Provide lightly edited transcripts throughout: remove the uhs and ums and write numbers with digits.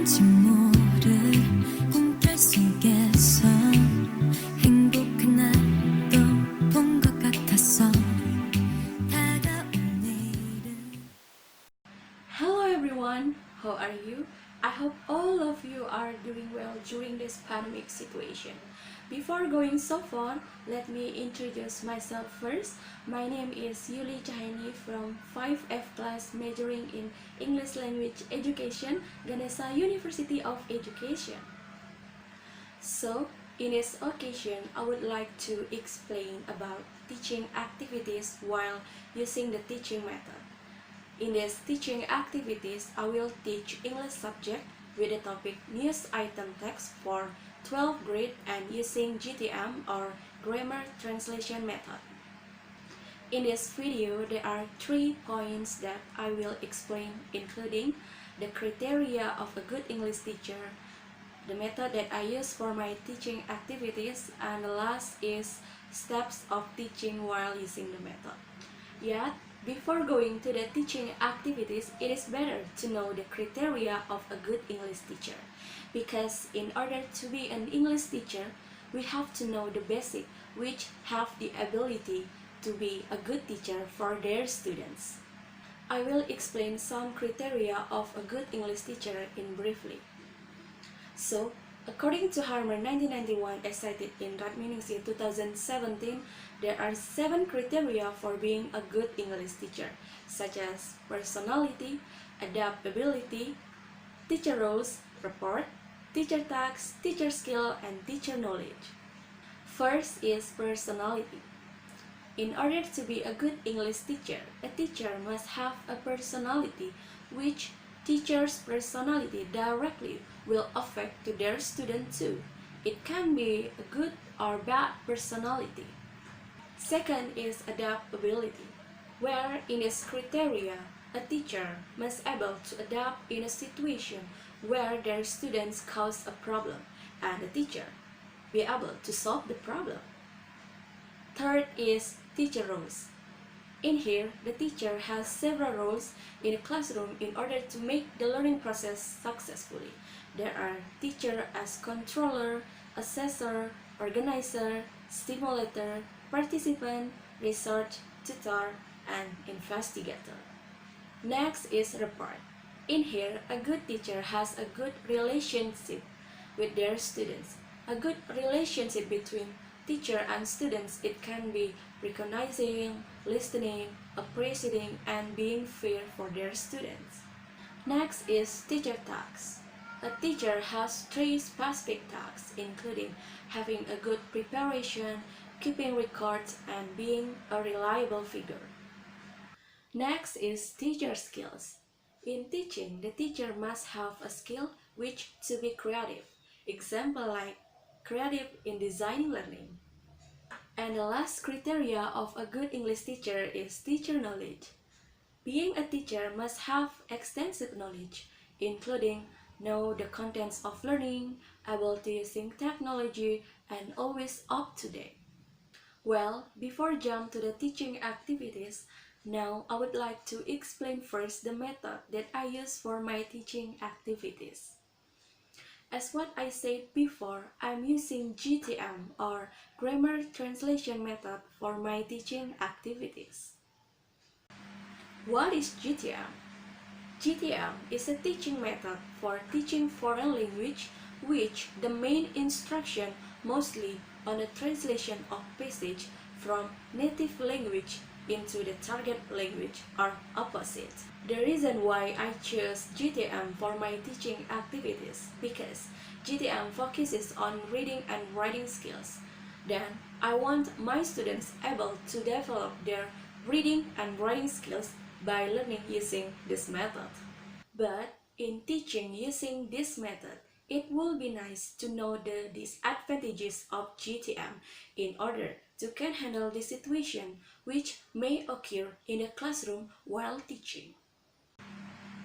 왠지 모를 꿈결 속에서 행복한 날도 본 것 같았어. 다가온 내일은 Hello everyone, how are you? I hope all of you are doing well during this pandemic situation. Before going so far, let me introduce myself first. My name is Yuli from 5F class majoring in English Language Education, Ganesha University of Education. So, in this occasion, I would like to explain about teaching activities while using the teaching method. In these teaching activities, I will teach English subject with the topic news item text for 12th grade and using GTM or grammar translation method. In this video, there are 3 points that I will explain, including the criteria of a good English teacher, the method that I use for my teaching activities, and the last is steps of teaching while using the method. Yet, before going to the teaching activities, it is better to know the criteria of a good English teacher. Because in order to be an English teacher, we have to know the basic, which have the ability to be a good teacher for their students. I will explain some criteria of a good English teacher in briefly. So, according to Harmer 1991 as cited in Radminingsih 2017, there are 7 criteria for being a good English teacher, such as personality, adaptability, teacher roles, rapport, teacher tasks, teacher skill, and teacher knowledge. First is personality. In order to be a good English teacher, a teacher must have a personality which teacher's personality directly will affect to their student too. It can be a good or bad personality. Second is adaptability, where in this criteria, a teacher must able to adapt in a situation where their students cause a problem and the teacher be able to solve the problem. Third is teacher roles. In here, the teacher has several roles in a classroom in order to make the learning process successfully. There are teacher as controller, assessor, organizer, stimulator, participant, research, tutor, and investigator. Next is rapport. In here, a good teacher has a good relationship with their students. A good relationship between teacher and students, it can be recognizing, listening, appreciating, and being fair for their students. Next is teacher tasks. A teacher has 3 specific tasks, including having a good preparation, keeping records, and being a reliable figure. Next is teacher skills. In teaching, the teacher must have a skill which to be creative. Example like creative in designing learning. And the last criteria of a good English teacher is teacher knowledge. Being a teacher must have extensive knowledge, including know the contents of learning, able to using technology, and always up to date. Well, before jump to the teaching activities, now I would like to explain first the method that I use for my teaching activities. As what I said before, I'm using GTM or Grammar Translation Method for my teaching activities. What is GTM? GTM is a teaching method for teaching foreign language which the main instruction mostly on the translation of passage from native language into the target language or opposite. The reason why I chose GTM for my teaching activities because GTM focuses on reading and writing skills. Then I want my students able to develop their reading and writing skills by learning using this method. But in teaching using this method, it will be nice to know the disadvantages of GTM in order to can handle the situation which may occur in a classroom while teaching.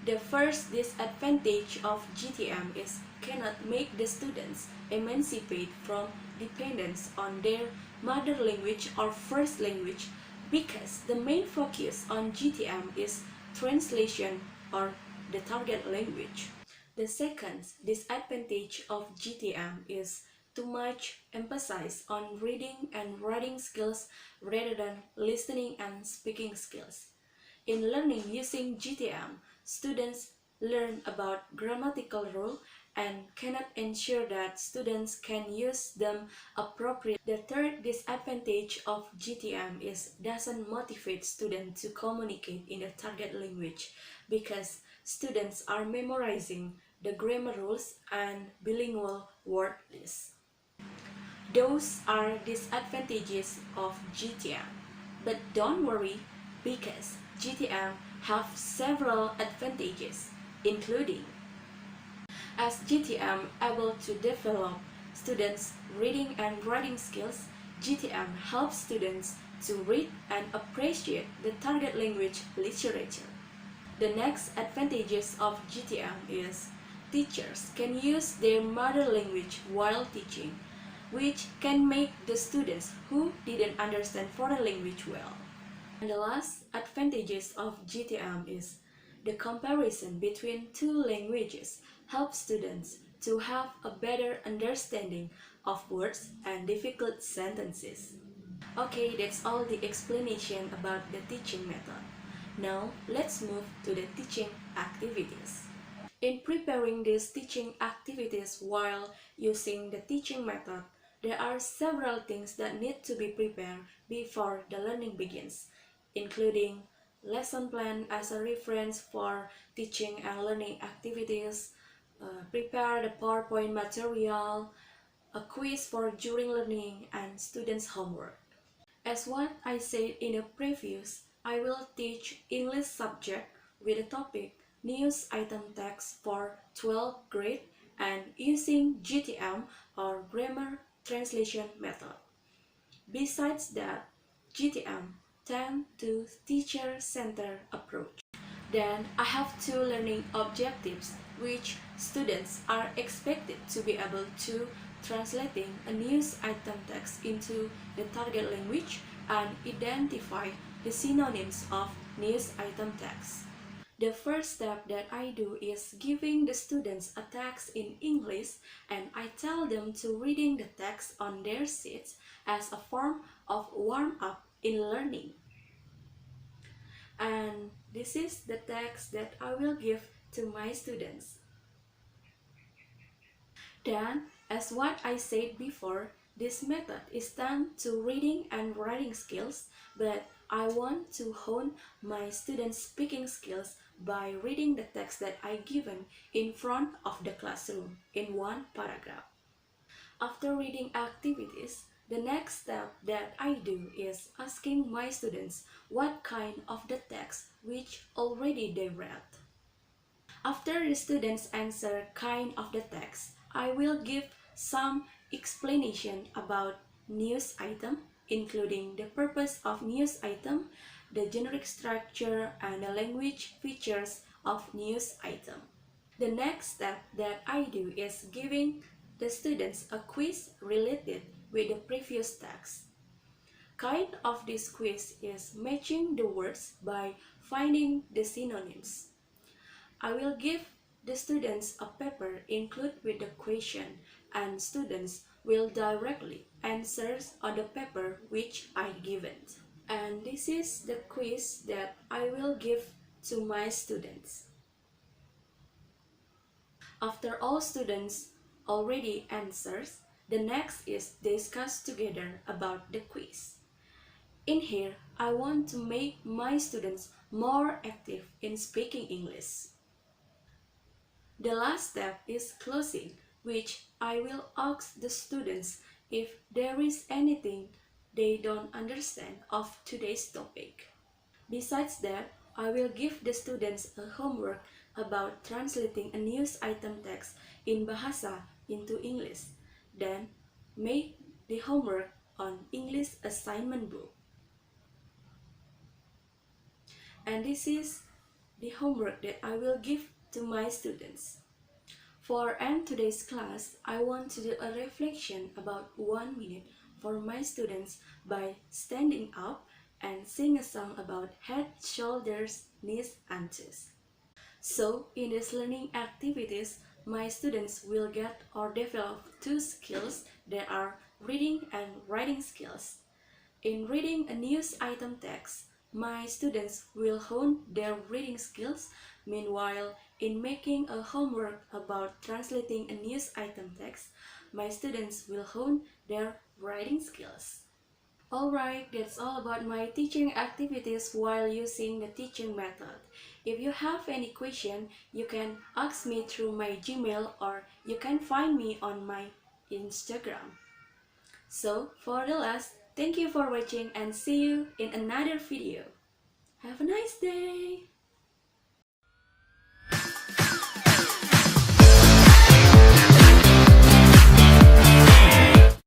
The first disadvantage of GTM is cannot make the students emancipate from dependence on their mother language or first language because the main focus on GTM is translation or the target language. The second disadvantage of GTM is too much emphasis on reading and writing skills rather than listening and speaking skills. In learning using GTM, students learn about grammatical rules and cannot ensure that students can use them appropriately. The third disadvantage of GTM is doesn't motivate students to communicate in the target language because students are memorizing the grammar rules and bilingual word lists. Those are disadvantages of GTM. But don't worry because GTM have several advantages, including as GTM able to develop students' reading and writing skills, GTM helps students to read and appreciate the target language literature. The next advantages of GTM is teachers can use their mother language while teaching, which can make the students who didn't understand foreign language well. And the last advantages of GTM is the comparison between two languages helps students to have a better understanding of words and difficult sentences. Okay, that's all the explanation about the teaching method. Now, let's move to the teaching activities. In preparing these teaching activities while using the teaching method, there are several things that need to be prepared before the learning begins, including lesson plan as a reference for teaching and learning activities, prepare the PowerPoint material, a quiz for during learning, and students' homework. As what I said in a previous, I will teach English subject with the topic News Item Text for 12th grade and using GTM or Grammar Translation Method. Besides that, GTM tend to teacher-centered approach. Then I have two learning objectives which students are expected to be able to translating a news item text into the target language and identify the synonyms of news item text. The first step that I do is giving the students a text in English and I tell them to reading the text on their seats as a form of warm-up in learning. And this is the text that I will give to my students. Then, as what I said before, this method is done to reading and writing skills, but I want to hone my students' speaking skills by reading the text that I given in front of the classroom in one paragraph. After reading activities, the next step that I do is asking my students what kind of the text which already they read. After the students answer kind of the text, I will give some explanation about news item, including the purpose of news item, the generic structure, and the language features of news item. The next step that I do is giving the students a quiz related with the previous text. Kind of this quiz is matching the words by finding the synonyms. I will give the students a paper included with the question and students will directly answer on the paper which I given. And this is the quiz that I will give to my students. After all students already answers, the next is discuss together about the quiz. In here, I want to make my students more active in speaking English. The last step is closing, which I will ask the students if there is anything they don't understand of today's topic. Besides that, I will give the students a homework about translating a news item text in Bahasa into English. Then, make the homework on English assignment book. And this is the homework that I will give to my students. For end today's class, I want to do a reflection about 1 minute for my students by standing up and sing a song about head, shoulders, knees, and toes. So, in these learning activities, my students will get or develop two skills that are reading and writing skills. In reading a news item text, my students will hone their reading skills. Meanwhile, in making a homework about translating a news item text, my students will hone their writing skills. Alright, that's all about my teaching activities while using the teaching method. If you have any question, you can ask me through my Gmail or you can find me on my Instagram. So, for the last, thank you for watching and see you in another video. Have a nice day!